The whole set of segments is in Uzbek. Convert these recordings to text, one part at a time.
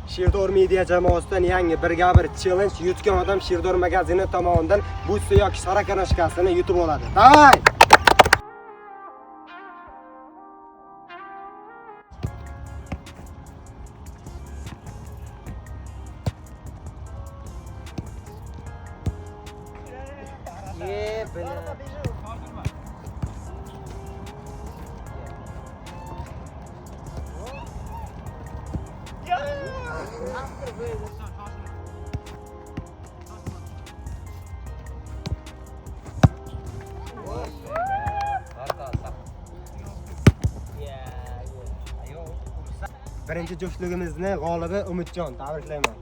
Shirdor Media jamoasidan yangi birga bir challenge yutgan odam Shirdor magazini tomonidan busti yoki Saraka nashkasini yutib oladi. Davay! Birinchi juftligimizni g'olibi Umidjon, tabriklayman.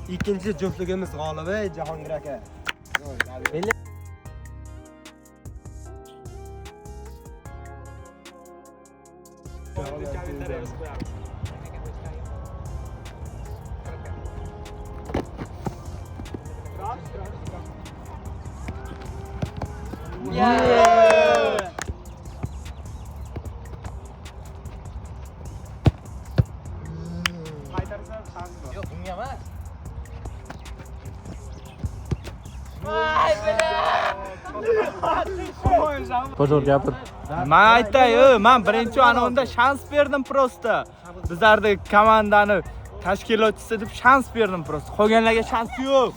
İkinci juftligimiz g'olibi Jahongir aka. Yo'q, bunga emas. Pojor gapir. Men aytay, men birinchi anonda shans berdim prosta. Bizlardagi komandani tashkilotchisi deb shans berdim prosta. Qolganlarga shans yo'q.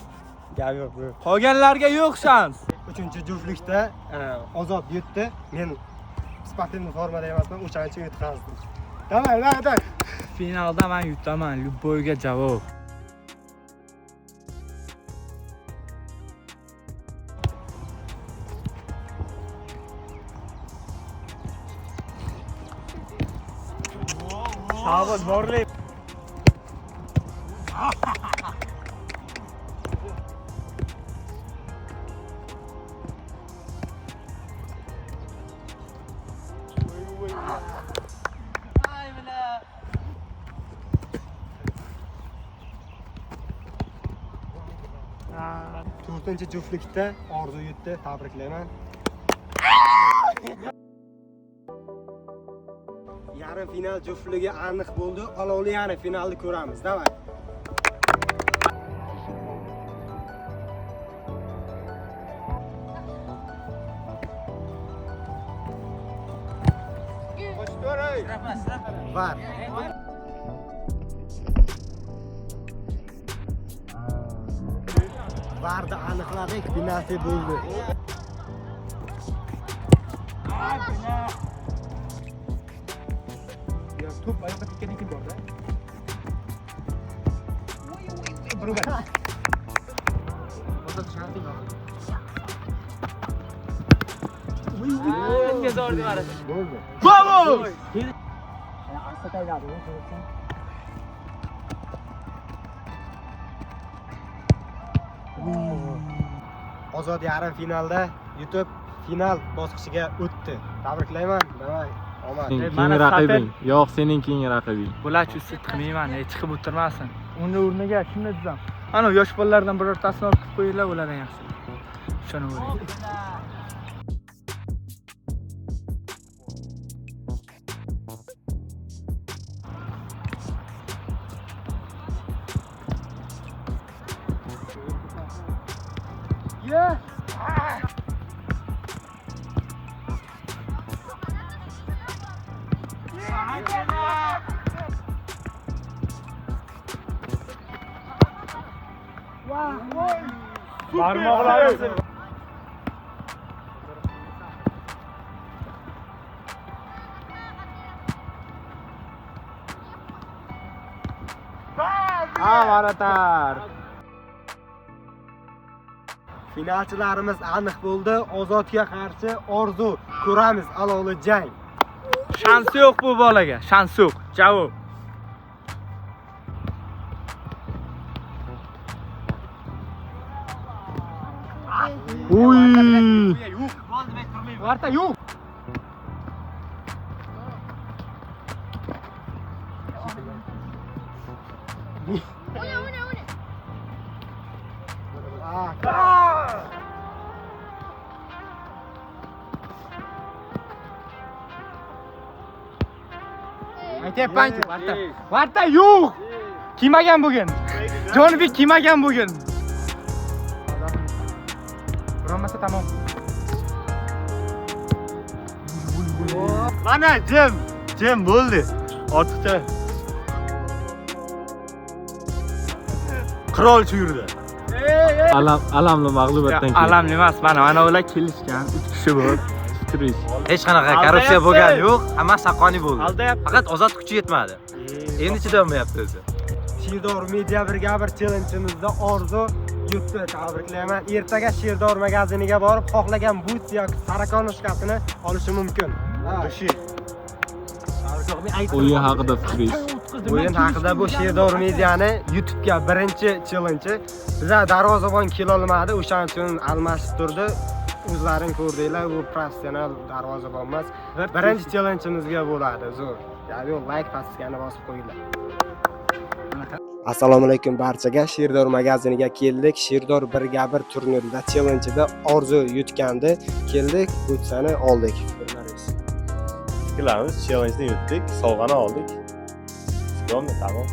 Gap yo'q. Qolganlarga yo'q shans. Uchinchi juftlikda Ozod yutdi. Men sportivniy formada emasman, o'shaning uchun yutqazdim. Davay. Finalda men yutaman, Lyuboyga javob. Shavot borli. To'rtinchi juftlikda Orzu yutdi, tabriklayman. Yarim final juftligi aniq bo'ldi. Olovli yarim finalni ko'ramiz. Davay. Var. Vardı aniqladik, penalti bo'ldi. Ya top oyoqqa tekkan ekan borda. Birga. Hozir shanti bor. Menga zo'r deb arash. Bo'ldi. Vamos! Asta qaydadi. Ozod yarim finalda yutib, final bosqichiga o'tdi. Tabriklayman. Davay. Omad. Keyingi raqibing. Yo'q, sening keyingi raqibing. Bularchi sit qilmayman, chiqib o'tirmasin. Uni o'rniga shunday dizam. Ana yosh bolalardan birortasini olib kelib qo'yinglar, ulardan yaxshi. Ishonavering. Yeah. Barmoqlarim. Avaratar. Finalchilarimiz aniq bo'ldi. Ozodga qarshi Orzu ko'ramiz alovli jang. Shansi yo'q bu bolaga. Shansi yo'q. Javob. Uy. Varta yo'q. Aytyapman, Varta yo'q. Kiymagan bugun. Jonibek kiymagan bugun. Bo'lmasa tamom. Mana jim bo'ldi. Ortiqcha qirol yurdi. Alamli mag'lubiyatdan keyin. Alamli emas, mana ular kelishgan 3 kishi bo'lib. Fikringiz? Hech qanaqa korrupsiya bo'lgani yo'q, hammasi haqqoniy bo'ldi. Aldayapti. Faqat ozod kuchi yetmadi. Endi chidolmayapti o'zi. Shirdor Media Brigabir challenge'imizda Orzu yutdi. Tabriklayman. Ertaga Shirdor magaziniga borib, xohlagan buts yoki sarakan nushkasini olishi mumkin. O'yin haqida fikringiz? O'yin haqida bu Shirdor Mediani YouTube'ga birinchi challenge. Bizlar darvozabon kelolmadi, o'shaning uchun almashib turdi. O'zlaring ko'rdinglar, bu professional darvozabon emas. Birinchi challenge'imizga bo'ladi, zo'r. Ya'ni like pastgani bosib qo'yinglar. Assalomu alaykum barchaga. Shirdor magaziniga keldik. Shirdor 1ga1 turnirida challenge'da Orzu yutgandi. Keldik, butsani oldik. Fikrlarimiz challenge'ni yutdik, sovg'ani oldik. Tamam.